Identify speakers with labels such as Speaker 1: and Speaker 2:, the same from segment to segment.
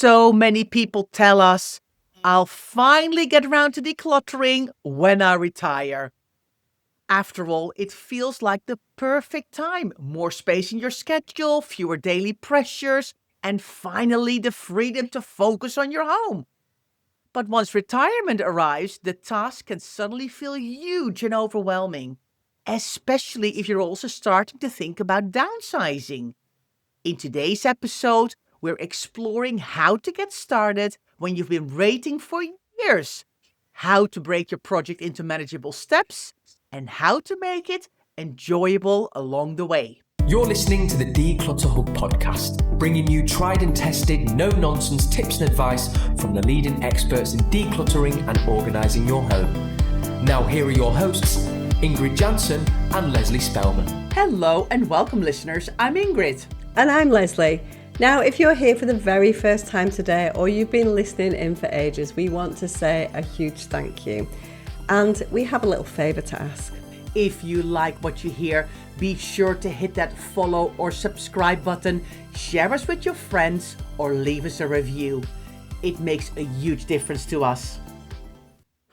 Speaker 1: So many people tell us, I'll finally get around to decluttering when I retire. After all, it feels like the perfect time. More space in your schedule, fewer daily pressures, and finally the freedom to focus on your home. But once retirement arrives, the task can suddenly feel huge and overwhelming, especially if you're also starting to think about downsizing. In today's episode, we're exploring how to get started when you've been waiting for years, how to break your project into manageable steps, and how to make it enjoyable along the way.
Speaker 2: You're listening to the Declutter Hub podcast, bringing you tried and tested, no-nonsense tips and advice from the leading experts in decluttering and organising your home. Now here are your hosts, Ingrid Jansen and Lesley Spellman.
Speaker 1: Hello and welcome, listeners. I'm Ingrid.
Speaker 3: And I'm Lesley. Now, if you're here for the very first time today, or you've been listening in for ages, we want to say a huge thank you. And we have a little favour to ask.
Speaker 1: If you like what you hear, be sure to hit that follow or subscribe button, share us with your friends, or leave us a review. It makes a huge difference to us.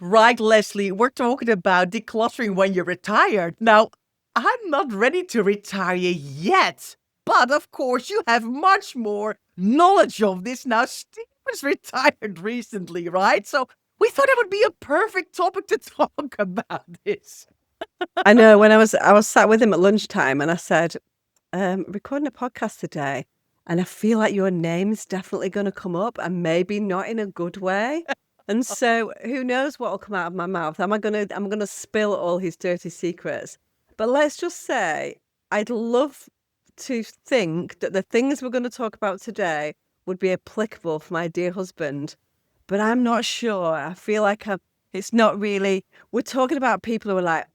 Speaker 1: Right, Lesley, we're talking about decluttering when you're retired. Now, I'm not ready to retire yet, but of course you have much more knowledge of this now. Steve was retired recently, right? So we thought it would be a perfect topic to talk about this.
Speaker 3: I know, when I was sat with him at lunchtime and I said, recording a podcast today, and I feel like your name's definitely going to come up, and maybe not in a good way. And so who knows what will come out of my mouth? I'm going to spill all his dirty secrets. But let's just say, I'd love to think that the things we're going to talk about today would be applicable for my dear husband. But I'm not sure. I feel like it's not really. We're talking about people who are like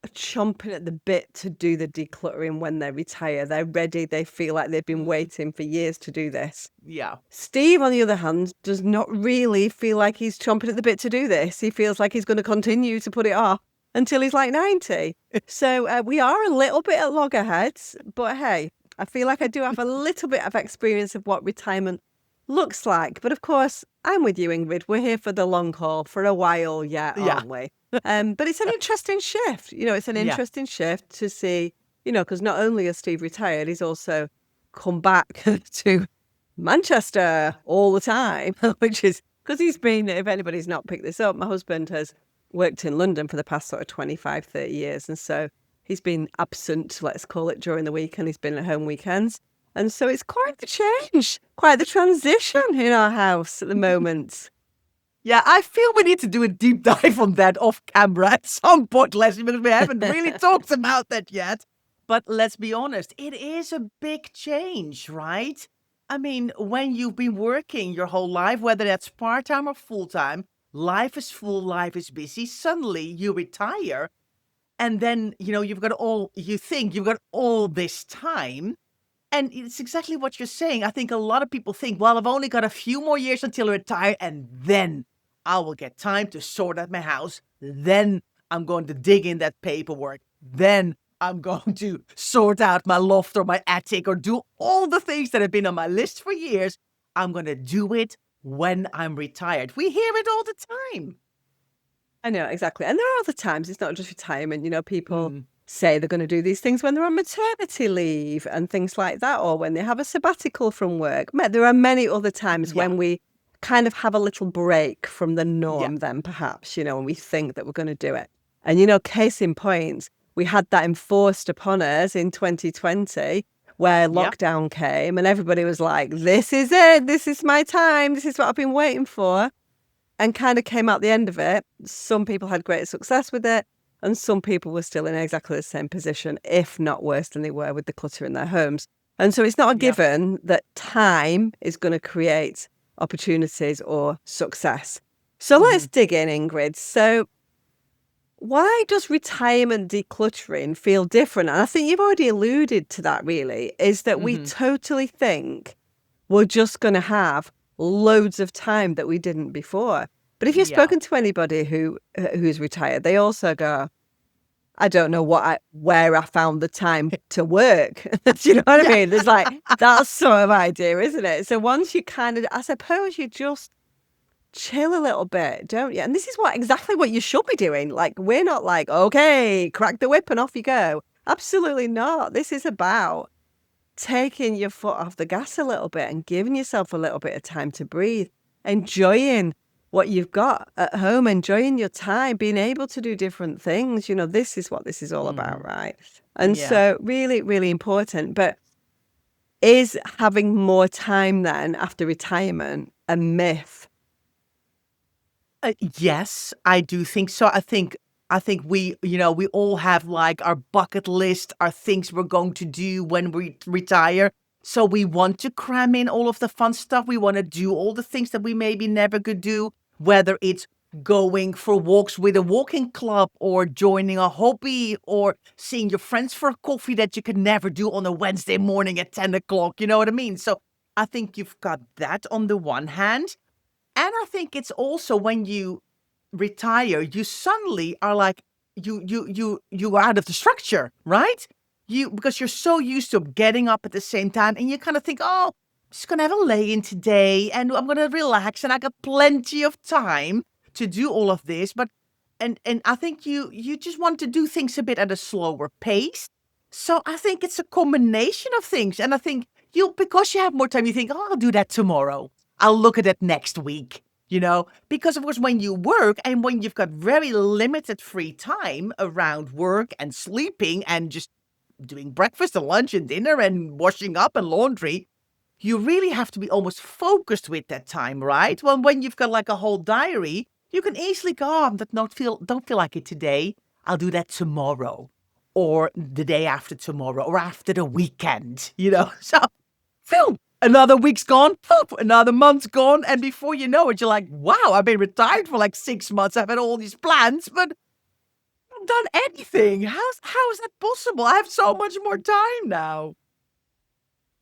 Speaker 3: chomping at the bit to do the decluttering when they retire. They're ready. They feel like they've been waiting for years to do this.
Speaker 1: Yeah.
Speaker 3: Steve, on the other hand, does not really feel like he's chomping at the bit to do this. He feels like he's going to continue to put it off until he's like 90. So we are a little bit at loggerheads, but hey, I feel like I do have a little bit of experience of what retirement looks like. But of course, I'm with you, Ingrid. We're here for the long haul for a while yet, aren't we? But it's an interesting shift. It's an interesting shift to see, because not only has Steve retired, he's also come back to Manchester all the time, which is because he's been, if anybody's not picked this up, my husband has worked in London for the past sort of 25, 30 years. And so he's been absent, let's call it, during the week, and he's been at home weekends. And so it's quite the change, quite the transition in our house at the moment.
Speaker 1: Yeah, I feel we need to do a deep dive on that off camera at some point, Leslie, because we haven't really talked about that yet. But let's be honest, it is a big change, right? I mean, when you've been working your whole life, whether that's part-time or full-time, life is full, life is busy. Suddenly you retire and then, you've got all this time. And it's exactly what you're saying. I think a lot of people think, well, I've only got a few more years until I retire, and then I will get time to sort out my house. Then I'm going to dig in that paperwork. Then I'm going to sort out my loft or my attic or do all the things that have been on my list for years. I'm going to do it when I'm retired. We hear it all the time.
Speaker 3: I know, exactly. And there are other times, it's not just retirement, people say they're going to do these things when they're on maternity leave and things like that, or when they have a sabbatical from work. There are many other times when we kind of have a little break from the norm then perhaps, when we think that we're going to do it. And, case in point, we had that enforced upon us in 2020 where lockdown came and everybody was like, this is it, this is my time, this is what I've been waiting for, and kind of came out the end of it. Some people had great success with it, and some people were still in exactly the same position, if not worse than they were with the clutter in their homes. And so it's not a given that time is going to create opportunities or success. So let's dig in, Ingrid. So why does retirement decluttering feel different? And I think you've already alluded to that, really, is that we totally think we're just going to have loads of time that we didn't before. But if you've spoken to anybody who's retired, they also go, I don't know where I found the time to work. Do you know what I mean? There's like, that sort of idea, isn't it? So once you kind of, I suppose you just chill a little bit, don't you? And this is exactly what you should be doing. Like, we're not like, okay, crack the whip and off you go. Absolutely not. This is about taking your foot off the gas a little bit and giving yourself a little bit of time to breathe, enjoying what you've got at home, enjoying your time, being able to do different things. This is what this is all about, right? And so really, really important. But is having more time then after retirement a myth?
Speaker 1: Yes, I do think so. I think we all have like our bucket list, our things we're going to do when we retire. So we want to cram in all of the fun stuff. We want to do all the things that we maybe never could do, whether it's going for walks with a walking club or joining a hobby or seeing your friends for a coffee that you could never do on a Wednesday morning at 10 o'clock. You know what I mean? So I think you've got that on the one hand. And I think it's also when you retire, you suddenly are like, you are out of the structure, right? Because you're so used to getting up at the same time and you kind of think, oh, I'm just going to have a lay-in today and I'm going to relax and I got plenty of time to do all of this. But, and I think you just want to do things a bit at a slower pace. So I think it's a combination of things. And I think because you have more time, you think, oh, I'll do that tomorrow. I'll look at it next week, because of course, when you work and when you've got very limited free time around work and sleeping and just doing breakfast and lunch and dinner and washing up and laundry, you really have to be almost focused with that time, right? Well, when you've got like a whole diary, you can easily go, oh, don't feel like it today. I'll do that tomorrow or the day after tomorrow or after the weekend, So, Phil, another week's gone, poof, another month's gone, and before you know it, you're like, wow, I've been retired for like 6 months. I've had all these plans, but I haven't done anything. How is that possible? I have so much more time now.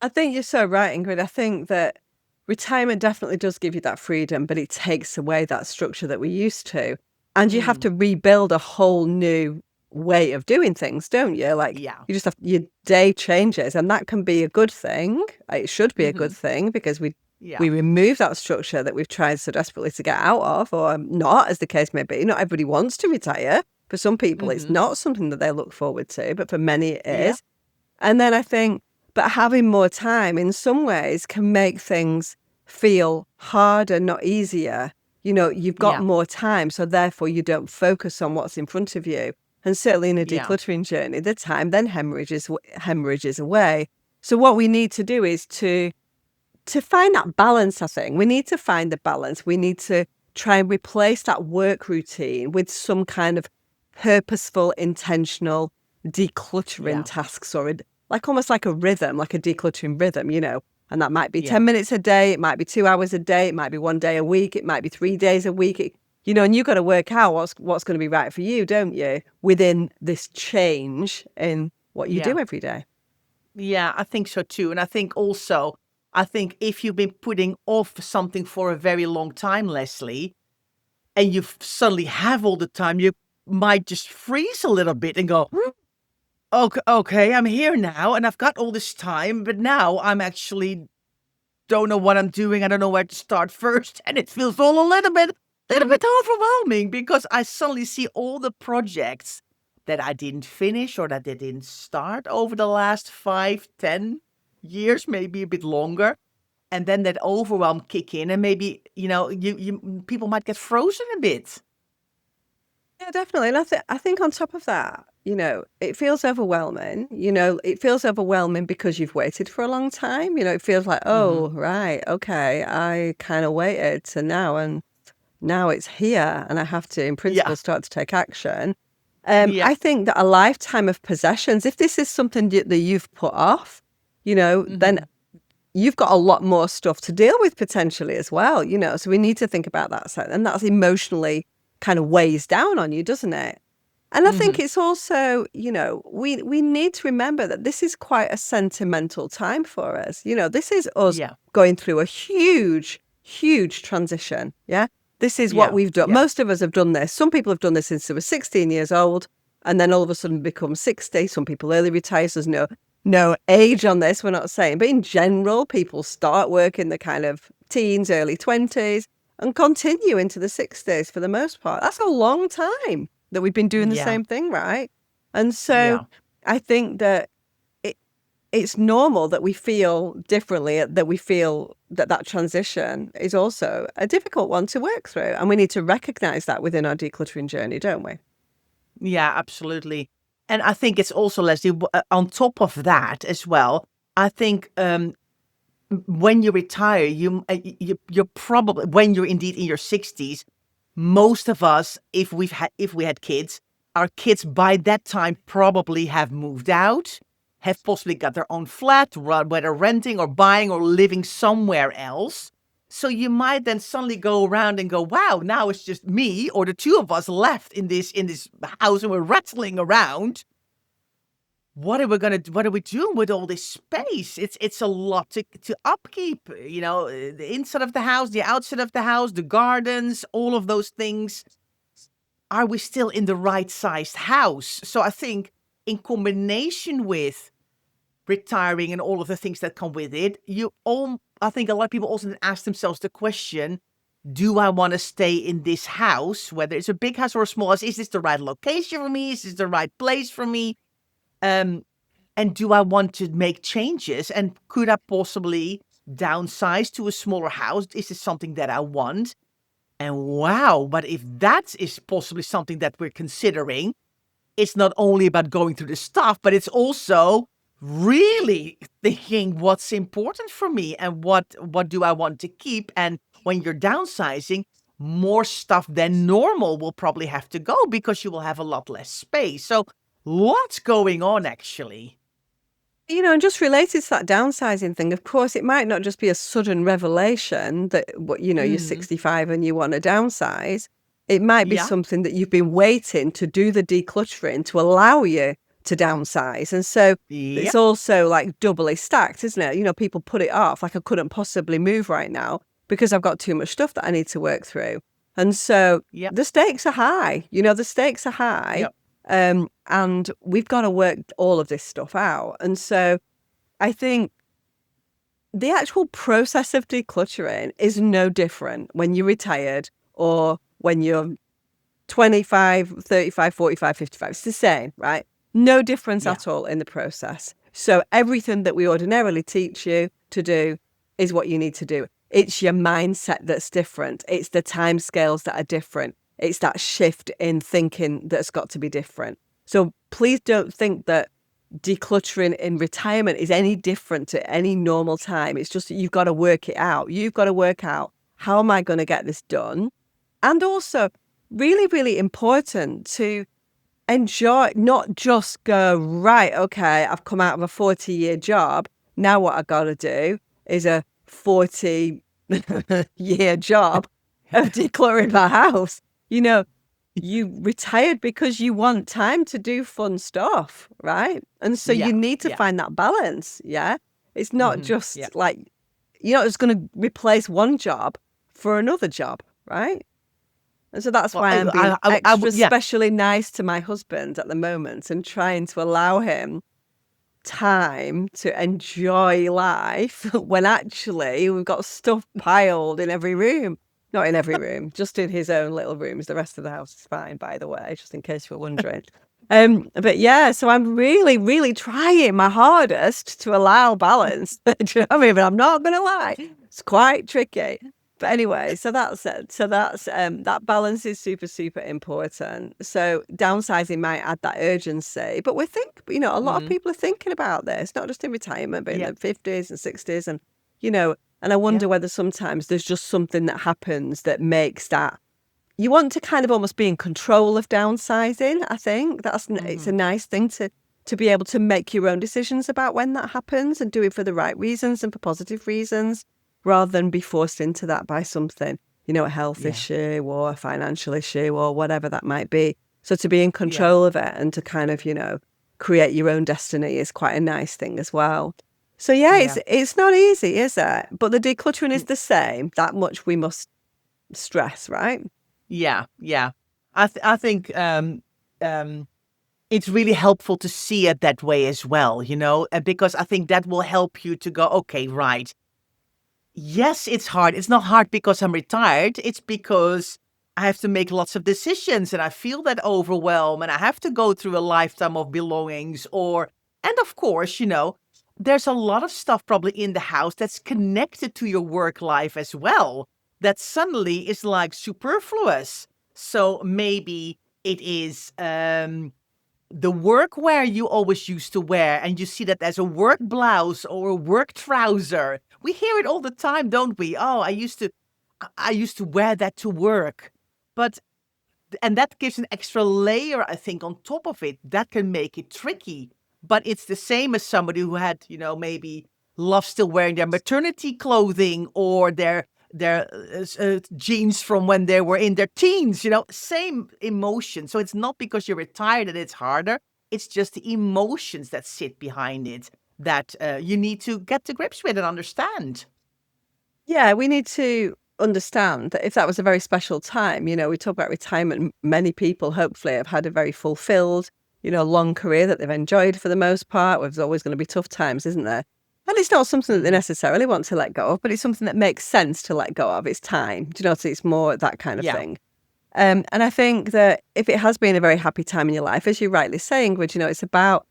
Speaker 3: I think you're so right, Ingrid. I think that retirement definitely does give you that freedom, but it takes away that structure that we're used to. And you have to rebuild a whole new way of doing things, don't you? Like, you just have, your day changes, and that can be a good thing. It should be a good thing because we remove that structure that we've tried so desperately to get out of, or not, as the case may be. Not everybody wants to retire. For some people, it's not something that they look forward to, but for many it is. And then I think, but having more time in some ways can make things feel harder, not easier. You've got more time, so therefore you don't focus on what's in front of you. And certainly in a decluttering journey, the time then hemorrhages away. So what we need to do is to find that balance, I think. We need to find the balance. We need to try and replace that work routine with some kind of purposeful, intentional decluttering tasks, or almost like a rhythm, like a decluttering rhythm, And that might be 10 minutes a day, it might be 2 hours a day, it might be 1 day a week, it might be 3 days a week. And you've got to work out what's going to be right for you, don't you? Within this change in what you do every day.
Speaker 1: Yeah, I think so too. And I think if you've been putting off something for a very long time, Lesley, and you suddenly have all the time, you might just freeze a little bit and go, okay, I'm here now and I've got all this time, but now I'm actually don't know what I'm doing. I don't know where to start first. And it feels all a little bit overwhelming because I suddenly see all the projects that I didn't finish or that I didn't start over the last 5-10 years, maybe a bit longer. And then that overwhelm kick in and maybe, you people might get frozen a bit.
Speaker 3: Yeah, definitely. And I think on top of that, it feels overwhelming. It feels overwhelming because you've waited for a long time. It feels like, oh, right, okay, I kind of waited to now, and now it's here, and I have to, in principle, start to take action. I think that a lifetime of possessions, if this is something that you've put off, then you've got a lot more stuff to deal with potentially as well, So we need to think about that side, and that's emotionally kind of weighs down on you, doesn't it? And I think it's also, we need to remember that this is quite a sentimental time for us. This is us going through a huge, huge transition. Yeah. This is what we've done. Most of us have done this. Some people have done this since they were 16 years old. and then all of a sudden become 60. Some people early retire, so there's no age on this, we're not saying. But in general, people start work in the kind of teens, early 20s, and continue into the 60s for the most part. That's a long time that we've been doing the
Speaker 1: Yeah.
Speaker 3: same thing, right? And so
Speaker 1: Yeah.
Speaker 3: I think that it's normal that we feel differently, that we feel that transition is also a difficult one to work through. And we need to recognize that within our decluttering journey, don't we?
Speaker 1: Yeah, absolutely. And I think it's also, Leslie, on top of that as well, I think when you retire, you're probably, when you're indeed in your 60s, most of us, if we had kids, our kids by that time probably have moved out, have possibly got their own flat, whether renting or buying or living somewhere else. So you might then suddenly go around and go, wow, now it's just me or the two of us left in this house and we're rattling around. What are we doing with all this space? It's a lot to upkeep, the inside of the house, the outside of the house, the gardens, all of those things. Are we still in the right sized house? So I think in combination with retiring and all of the things that come with it, I think a lot of people also ask themselves the question, do I want to stay in this house, whether it's a big house or a small house? Is this the right location for me? Is this the right place for me? And do I want to make changes? And could I possibly downsize to a smaller house? Is this something that I want? And wow, but if that is possibly something that we're considering, it's not only about going through the stuff, but it's also really thinking what's important for me and what do I want to keep. And when you're downsizing, more stuff than normal will probably have to go because you will have a lot less space. So lots going on, actually.
Speaker 3: And just related to that downsizing thing, of course, it might not just be a sudden revelation that, you're 65 and you want to downsize. It might be something that you've been waiting to do the decluttering to allow you to downsize. And so it's also like doubly stacked, isn't it? People put it off, like I couldn't possibly move right now because I've got too much stuff that I need to work through. And so the stakes are high, the stakes are high.
Speaker 1: Yep.
Speaker 3: And we've got to work all of this stuff out. And so I think the actual process of decluttering is no different when you're retired or when you're 25, 35, 45, 55. It's the same, right? No difference at all in the process. So everything that we ordinarily teach you to do is what you need to do. It's your mindset that's different. It's the timescales that are different. It's that shift in thinking that's got to be different. So please don't think that decluttering in retirement is any different to any normal time. It's just that you've got to work it out. You've got to work out, how am I going to get this done? And also, really, really important to enjoy, not just go, right, okay, I've come out of a 40-year job. Now what I got to do is a 40-year job of decluttering my house. You retired because you want time to do fun stuff, right? And so you need to find that balance, It's not just like, you're not just going to replace one job for another job, right? And so that's why I'm being extra especially nice to my husband at the moment and trying to allow him time to enjoy life when actually we've got stuff piled in every room. Not in every room, just in his own little rooms. The rest of the house is fine, by the way, just in case you were wondering. But so I'm really, really trying my hardest to allow balance. Do you know what I mean? But I'm not going to lie, it's quite tricky. But anyway, so that's it. So that's that balance is super, super important. So downsizing might add that urgency, but a lot of people are thinking about this, not just in retirement, but in their 50s and 60s, and and I wonder whether sometimes there's just something that happens that makes that you want to kind of almost be in control of downsizing. I think it's a nice thing to be able to make your own decisions about when that happens and do it for the right reasons and for positive reasons, rather than be forced into that by something, a health issue or a financial issue or whatever that might be. So to be in control of it and to kind of, create your own destiny is quite a nice thing as well. So it's not easy, is it? But the decluttering is the same. That much we must stress, right?
Speaker 1: Yeah. I think it's really helpful to see it that way as well, because I think that will help you to go, okay, right. Yes, it's hard. It's not hard because I'm retired. It's because I have to make lots of decisions and I feel that overwhelm and I have to go through a lifetime of belongings and of course, there's a lot of stuff probably in the house that's connected to your work life as well that suddenly is like superfluous. So maybe it is, the workwear you always used to wear, and you see that as a work blouse or a work trouser. We hear it all the time, don't we? Oh, I used to wear that to work. But and that gives an extra layer, I think, on top of it. That can make it tricky. But it's the same as somebody who had, maybe love still wearing their maternity clothing or their jeans from when they were in their teens, same emotion. So it's not because you're retired that it's harder. It's just the emotions that sit behind it that you need to get to grips with and understand.
Speaker 3: Yeah, we need to understand that if that was a very special time, we talk about retirement, many people hopefully have had a very fulfilled, long career that they've enjoyed for the most part. There's always going to be tough times, isn't there? And it's not something that they necessarily want to let go of, but it's something that makes sense to let go of. It's time. Do you know? So it's more that kind of thing. And I think that if it has been a very happy time in your life, as you're rightly saying, Ingrid, it's about,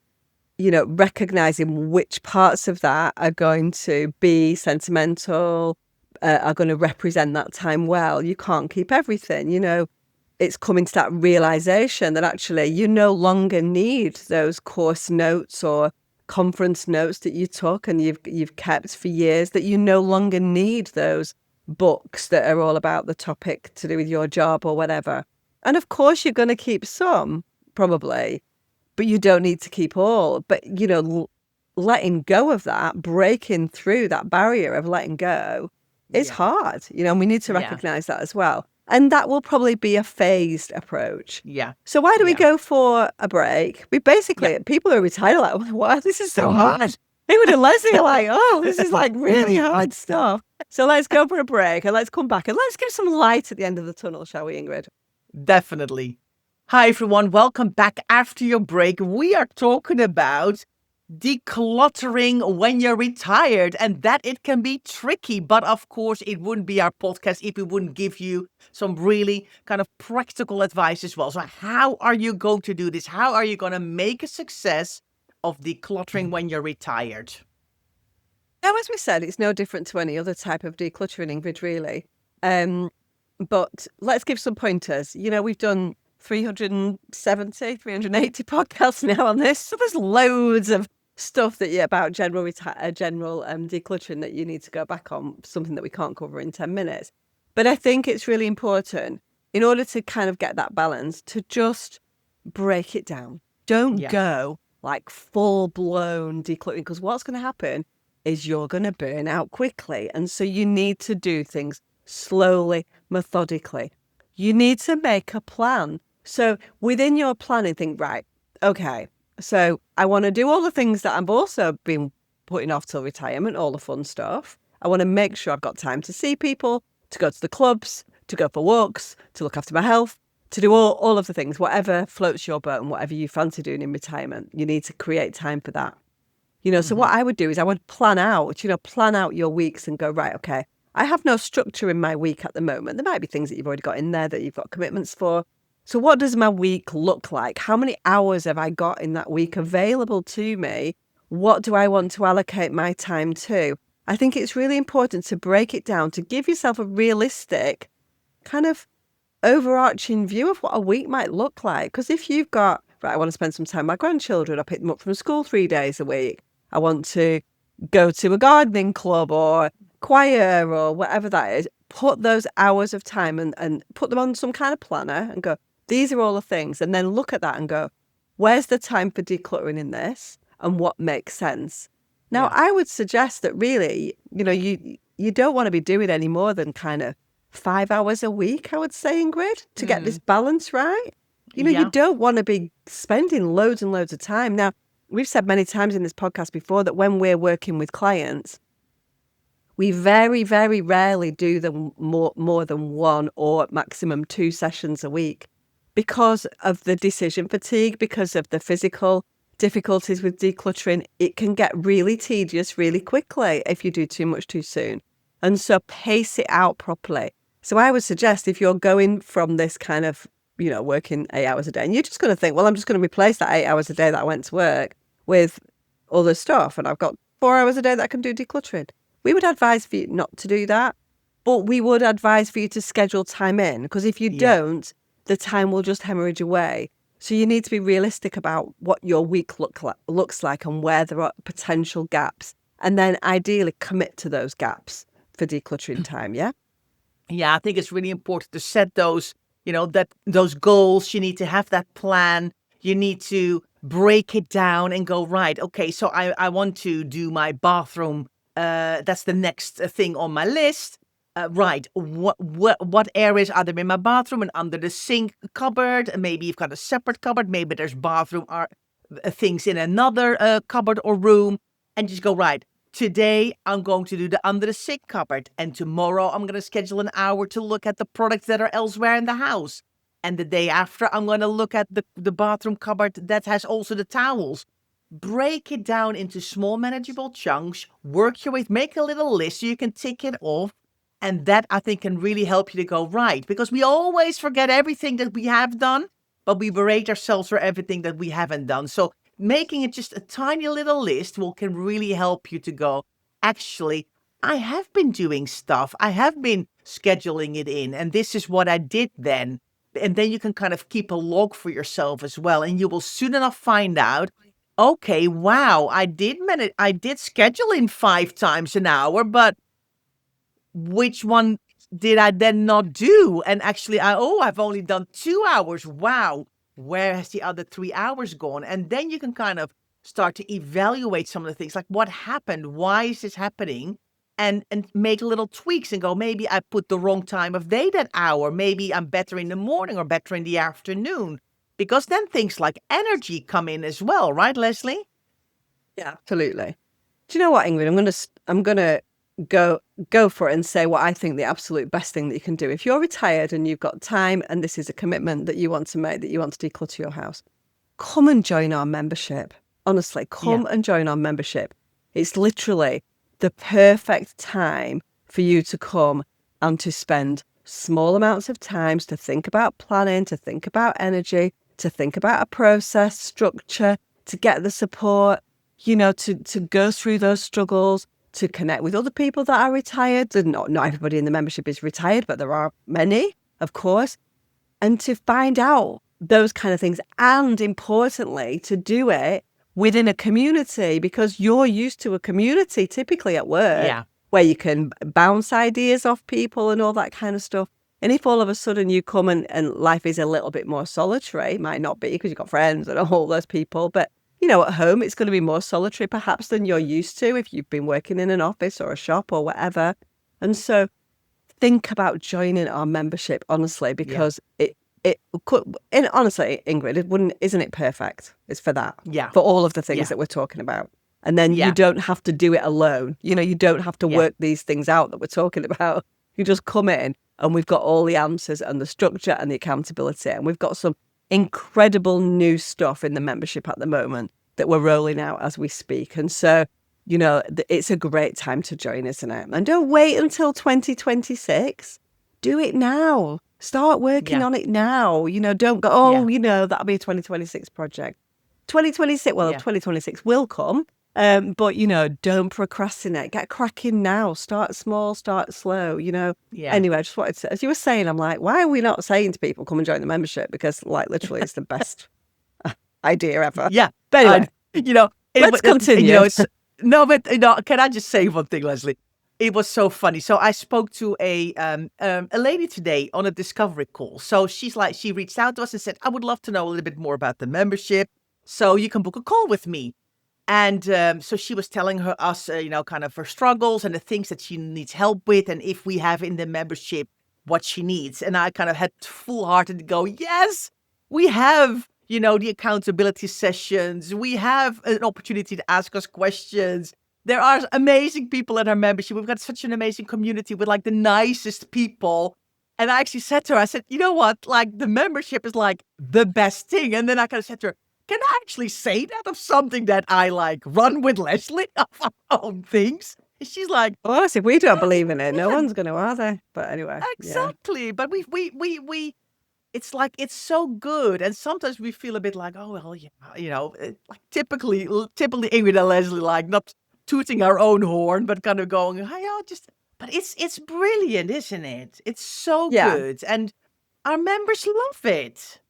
Speaker 3: recognizing which parts of that are going to be sentimental, are going to represent that time well. You can't keep everything, It's coming to that realization that actually you no longer need those course notes or conference notes that you took and you've kept for years, that you no longer need those books that are all about the topic to do with your job or whatever. And of course you're going to keep some, probably, but you don't need to keep all. But, letting go of that, breaking through that barrier of letting go is hard, and we need to recognize that as well. And that will probably be a phased approach.
Speaker 1: Yeah.
Speaker 3: So why do we go for a break? We basically, people who are retired are like, wow, this is so hard. Ingrid and Lesley are like, oh, this is like really hard stuff. So let's go for a break and let's come back and let's give some light at the end of the tunnel, shall we, Ingrid?
Speaker 1: Definitely. Hi, everyone. Welcome back after your break. We are talking about decluttering when you're retired, and that it can be tricky. But of course, it wouldn't be our podcast if we wouldn't give you some really kind of practical advice as well. So how are you going to do this? How are you going to make a success of decluttering when you're retired?
Speaker 3: Now, as we said, it's no different to any other type of decluttering, Ingrid, really. But let's give some pointers. We've done 380 podcasts now on this. So there's loads of stuff about general decluttering that you need to go back on, something that we can't cover in 10 minutes. But I think it's really important in order to kind of get that balance to just break it down. Don't go like full-blown decluttering, because what's going to happen is you're going to burn out quickly. And so you need to do things slowly, methodically. You need to make a plan. So within your planning, think, right, okay, so I want to do all the things that I've also been putting off till retirement, all the fun stuff. I want to make sure I've got time to see people, to go to the clubs, to go for walks, to look after my health, to do all of the things, whatever floats your boat and whatever you fancy doing in retirement. You need to create time for that. So what I would do is I would plan out your weeks and go, right, okay, I have no structure in my week at the moment. There might be things that you've already got in there that you've got commitments for. So what does my week look like? How many hours have I got in that week available to me? What do I want to allocate my time to? I think it's really important to break it down, to give yourself a realistic kind of overarching view of what a week might look like. Because if you've got, right, I want to spend some time with my grandchildren, I pick them up from school 3 days a week. I want to go to a gardening club or choir or whatever that is. Put those hours of time and put them on some kind of planner and go, these are all the things. And then look at that and go, where's the time for decluttering in this and what makes sense? Now, I would suggest that really, you don't want to be doing any more than kind of 5 hours a week, I would say, Ingrid, to get this balance right. You don't want to be spending loads and loads of time. Now, we've said many times in this podcast before that when we're working with clients, we very, very rarely do them more than 1 or maximum 2 sessions a week, because of the decision fatigue, because of the physical difficulties with decluttering, it can get really tedious really quickly if you do too much too soon. And so pace it out properly. So I would suggest if you're going from this kind of, working 8 hours a day, and you're just going to think, well, I'm just going to replace that 8 hours a day that I went to work with other stuff, and I've got 4 hours a day that I can do decluttering. We would advise for you not to do that, but we would advise for you to schedule time in, because if you don't, the time will just hemorrhage away. So you need to be realistic about what your week looks like and where there are potential gaps, and then ideally commit to those gaps for decluttering time. Yeah.
Speaker 1: Yeah, I think it's really important to set those, those goals. You need to have that plan. You need to break it down and go, right, okay, so I want to do my bathroom. That's the next thing on my list. Right, what areas are there in my bathroom and under the sink cupboard? Maybe you've got a separate cupboard. Maybe there's bathroom things in another cupboard or room. And just go, right, today I'm going to do the under the sink cupboard. And tomorrow I'm going to schedule an hour to look at the products that are elsewhere in the house. And the day after, I'm going to look at the bathroom cupboard that has also the towels. Break it down into small, manageable chunks. Work your way, make a little list so you can tick it off. And that, I think, can really help you to go right. Because we always forget everything that we have done, but we berate ourselves for everything that we haven't done. So making it just a tiny little list can really help you to go, actually, I have been doing stuff. I have been scheduling it in. And this is what I did then. And then you can kind of keep a log for yourself as well. And you will soon enough find out, okay, wow, I did schedule in 5 times an hour, but which one did I then not do? And actually, I've only done 2 hours. Wow, where has the other 3 hours gone? And then you can kind of start to evaluate some of the things, like what happened? Why is this happening? And make little tweaks and go, maybe I put the wrong time of day that hour. Maybe I'm better in the morning or better in the afternoon. Because then things like energy come in as well, right, Lesley?
Speaker 3: Yeah, absolutely. Do you know what, Ingrid? I'm gonna go for it and say what I think the absolute best thing that you can do. If you're retired and you've got time and this is a commitment that you want to make, that you want to declutter your house, come and join our membership. Honestly, come and join our membership. It's literally the perfect time for you to come and to spend small amounts of time to think about planning, to think about energy, to think about a process, structure, to get the support, to go through those struggles, to connect with other people that are retired. And not everybody in the membership is retired, but there are many, of course. And to find out those kind of things. And importantly, to do it within a community, because you're used to a community typically at work where you can bounce ideas off people and all that kind of stuff. And if all of a sudden you come and life is a little bit more solitary, it might not be because you've got friends and all those people, but at home, it's going to be more solitary perhaps than you're used to if you've been working in an office or a shop or whatever. And so think about joining our membership, honestly, because it could, and honestly, Ingrid, isn't it perfect? It's for that.
Speaker 1: Yeah.
Speaker 3: For all of the things that we're talking about. And then you don't have to do it alone. You don't have to work these things out that we're talking about. You just come in and we've got all the answers and the structure and the accountability. And we've got some incredible new stuff in the membership at the moment that we're rolling out as we speak. And so, it's a great time to join, isn't it? And don't wait until 2026. Do it now. Start working on it now. Don't go, that'll be a 2026 project. 2026 will come. But, don't procrastinate. Get cracking now. Start small, start slow, Anyway, I just wanted to, as you were saying, I'm like, why are we not saying to people, come and join the membership? Because, literally, it's the best idea ever.
Speaker 1: Yeah.
Speaker 3: But anyway, let's continue.
Speaker 1: Can I just say one thing, Lesley? It was so funny. So I spoke to a lady today on a discovery call. So she reached out to us and said, I would love to know a little bit more about the membership. So you can book a call with me. And so she was telling us, kind of her struggles and the things that she needs help with. And if we have in the membership what she needs. And I kind of had full-hearted to go, yes, we have, the accountability sessions. We have an opportunity to ask us questions. There are amazing people in our membership. We've got such an amazing community with the nicest people. And I actually said to her, I said, you know what? Like, the membership is like the best thing. And then I kind of said to her, can I actually say that of something that I like run with Leslie of our own things? And she's like,
Speaker 3: Well, if we don't believe in it, no
Speaker 1: yeah,
Speaker 3: one's going to, are they? But anyway, yeah.
Speaker 1: exactly. But we, it's like, it's so good. And sometimes we feel a bit like, oh, well, yeah, like typically Ingrid and Lesley, like not tooting our own horn, but kind of going, hey, but it's brilliant, isn't it? It's so
Speaker 3: Yeah.
Speaker 1: good. And our members love it.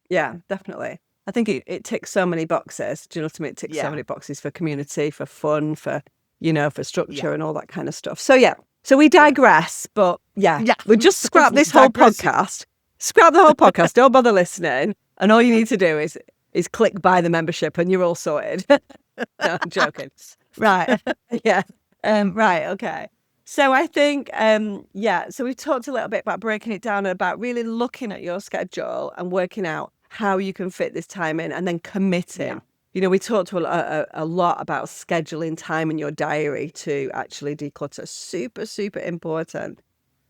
Speaker 3: Yeah, definitely. I think it ticks so many boxes. Do you know what I mean? It ticks so many boxes for community, for fun, for structure and all that kind of stuff. So yeah, so we digress, but we just scrap this whole podcast. Scrap the whole podcast. Don't bother listening. And all you need to do is click buy the membership, and you're all sorted. No, I'm joking. Right. Yeah. Right. Okay. So I think, so we've talked a little bit about breaking it down and about really looking at your schedule and working out how you can fit this time in and then committing. Yeah. We talked a lot about scheduling time in your diary to actually declutter. Super, super important.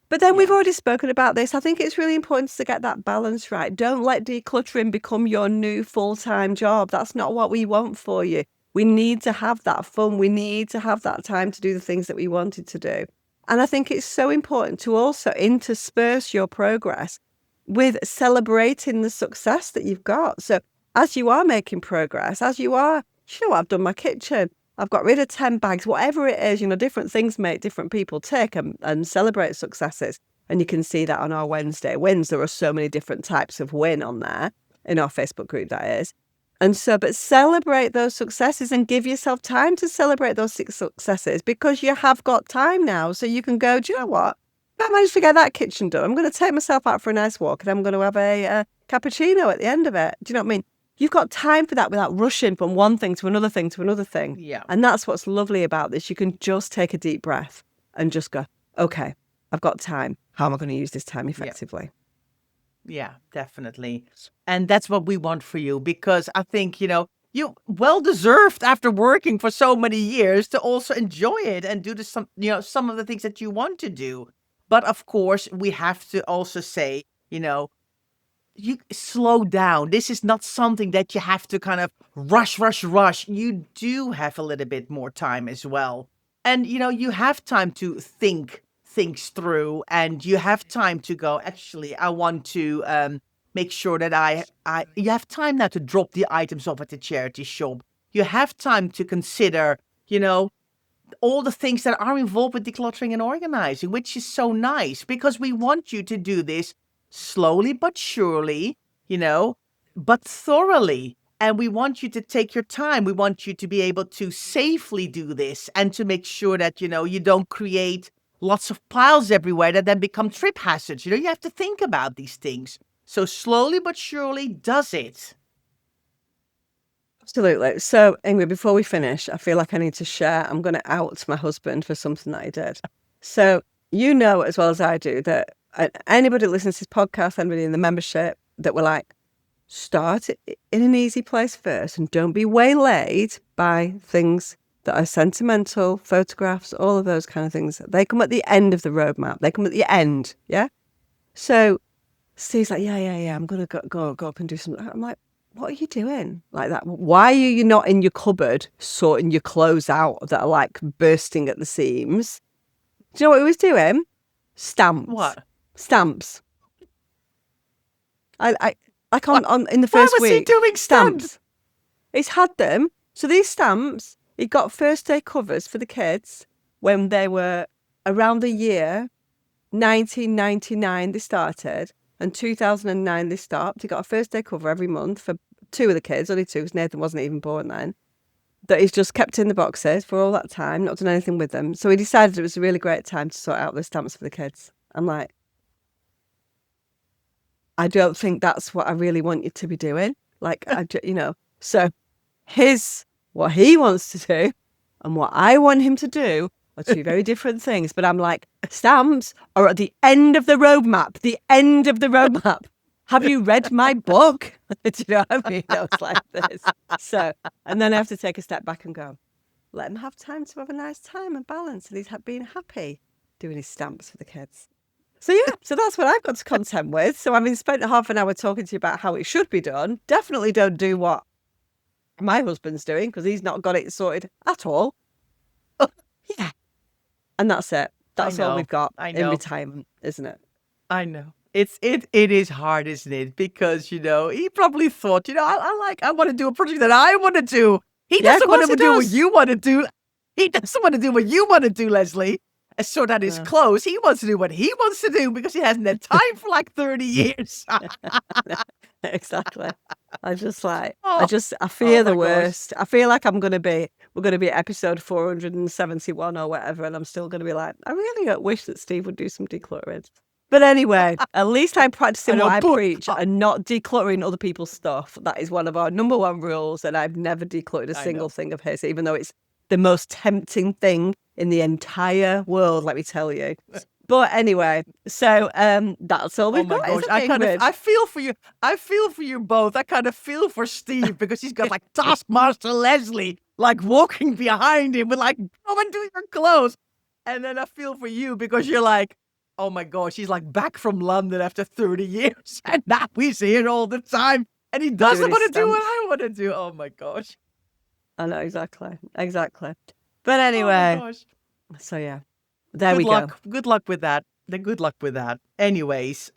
Speaker 3: But then we've already spoken about this. I think it's really important to get that balance right. Don't let decluttering become your new full-time job. That's not what we want for you. We need to have that fun. We need to have that time to do the things that we wanted to do. And I think it's so important to also intersperse your progress with celebrating the success that you've got. So as you are making progress, I've done my kitchen, I've got rid of 10 bags, whatever it is, different things make different people tick and celebrate successes. And you can see that on our Wednesday wins. There are so many different types of win on there in our Facebook group, that is. And so, but celebrate those successes and give yourself time to celebrate those successes, because you have got time now. So you can go, do you know what? I managed to get that kitchen done. I'm going to take myself out for a nice walk and I'm going to have a cappuccino at the end of it. Do you know what I mean? You've got time for that without rushing from one thing to another thing to another thing.
Speaker 1: Yeah.
Speaker 3: And that's what's lovely about this. You can just take a deep breath and just go, okay, I've got time. How am I going to use this time effectively?
Speaker 1: Yeah, definitely. And that's what we want for you, because I think, you well deserved after working for so many years to also enjoy it and do some of the things that you want to do. But of course, we have to also say, you slow down. This is not something that you have to kind of rush. You do have a little bit more time as well. And, you have time to think things through, and you have time to go, actually, I want to make sure that you have time now to drop the items off at the charity shop. You have time to consider, all the things that are involved with decluttering and organizing, which is so nice, because we want you to do this slowly but surely, but thoroughly. And we want you to take your time. We want you to be able to safely do this and to make sure that, you don't create lots of piles everywhere that then become trip hazards. You have to think about these things. So slowly but surely does it.
Speaker 3: Absolutely. So, Ingrid, before we finish, I feel like I need to share. I'm going to out my husband for something that he did. So, as well as I do, that anybody that listens to this podcast, anybody in the membership, that we're like, start in an easy place first and don't be waylaid by things that are sentimental, photographs, all of those kind of things. They come at the end of the roadmap. They come at the end, yeah? So Steve's like, yeah, I'm going to go up and do something. I'm like, what are you doing like that? Why are you not in your cupboard sorting your clothes out that are like bursting at the seams? Do you know what he was doing? Stamps.
Speaker 1: What?
Speaker 3: Stamps. I like on in the first week.
Speaker 1: Why was he doing stamps?
Speaker 3: He's had them. So these stamps, he got first day covers for the kids when they were around the year 1999 they started, and 2009 they stopped. He got a first day cover every month for 2 of the kids, only 2 because Nathan wasn't even born then, that he's just kept in the boxes for all that time, not done anything with them. So he decided it was a really great time to sort out the stamps for the kids. I'm like, I don't think that's what I really want you to be doing. Like, so what he wants to do and what I want him to do are 2 very different things. But I'm like, stamps are at the end of the roadmap. The end of the roadmap. Have you read my book? Do you know what I mean? I was like this. So, and then I have to take a step back and go, let him have time to have a nice time and balance. And he's been happy doing his stamps for the kids. So yeah, so that's what I've got to contend with. So having spent half an hour talking to you about how it should be done, definitely don't do what my husband's doing because he's not got it sorted at all. Yeah. And that's it. That's all we've got in retirement, isn't it?
Speaker 1: I know. It is hard, isn't it? Because, he probably thought, I want to do a project that I want to do. He doesn't want to do what you want to do. He doesn't want to do what you want to do, Lesley. So that is close. He wants to do what he wants to do because he hasn't had time for like 30 years.
Speaker 3: Exactly. I fear the worst. I feel like we're going to be at episode 471 or whatever, and I'm still going to be like, I really wish that Steve would do some decluttering. But anyway, at least I'm practicing what I preach and not decluttering other people's stuff. That is one of our number one rules, and I've never decluttered a single thing of his, even though it's the most tempting thing in the entire world, let me tell you. But anyway, so that's all we've got.
Speaker 1: Gosh, I feel for you. I feel for you both. I kind of feel for Steve because he's got like Taskmaster Lesley like walking behind him with like, come and do your clothes. And then I feel for you because you're like, oh my gosh, he's like back from London after 30 years. And now he's here all the time. And he doesn't want to do what I want to do. Oh my gosh.
Speaker 3: I know, exactly. But anyway, so yeah, there we go.
Speaker 1: Good luck with that. Good luck with that. Anyways,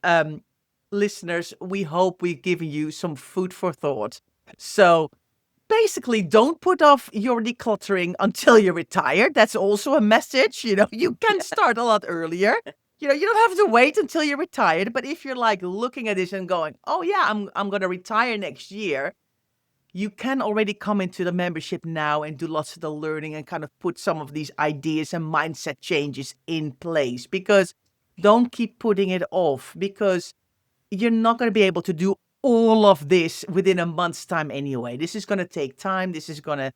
Speaker 1: listeners, we hope we've given you some food for thought. So basically, don't put off your decluttering until you're retired. That's also a message. You can start a lot earlier. You don't have to wait until you're retired. But if you're like looking at this and going, oh yeah, I'm going to retire next year, you can already come into the membership now and do lots of the learning and kind of put some of these ideas and mindset changes in place. Because don't keep putting it off, because you're not going to be able to do all of this within a month's time anyway. This is going to take time. This is going to,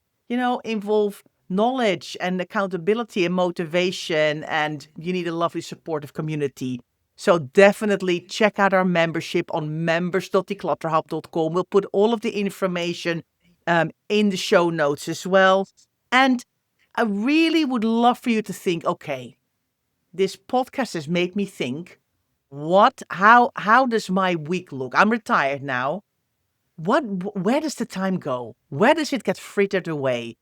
Speaker 1: involve knowledge and accountability and motivation, and you need a lovely supportive community. So definitely check out our membership on members.declutterhub.com. We'll put all of the information in the show notes as well. And I really would love for you to think, okay, this podcast has made me think, how does my week look? I'm retired now. Where does the time go? Where does it get frittered away?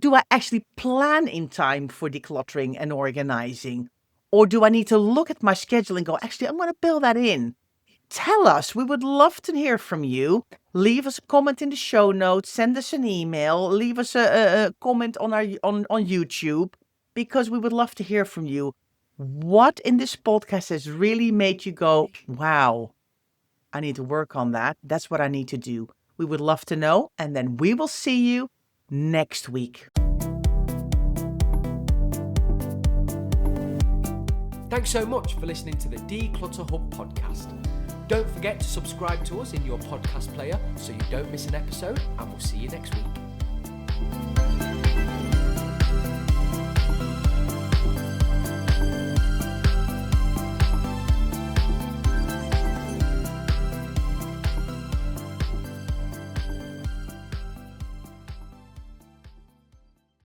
Speaker 1: Do I actually plan in time for decluttering and organizing? Or do I need to look at my schedule and go, actually, I'm going to build that in? Tell us. We would love to hear from you. Leave us a comment in the show notes. Send us an email. Leave us a comment on YouTube, because we would love to hear from you. What in this podcast has really made you go, wow, I need to work on that. That's what I need to do. We would love to know. And then we will see you next week.
Speaker 2: Thanks so much for listening to the Declutter Hub podcast. Don't forget to subscribe to us in your podcast player so you don't miss an episode, and we'll see you next week.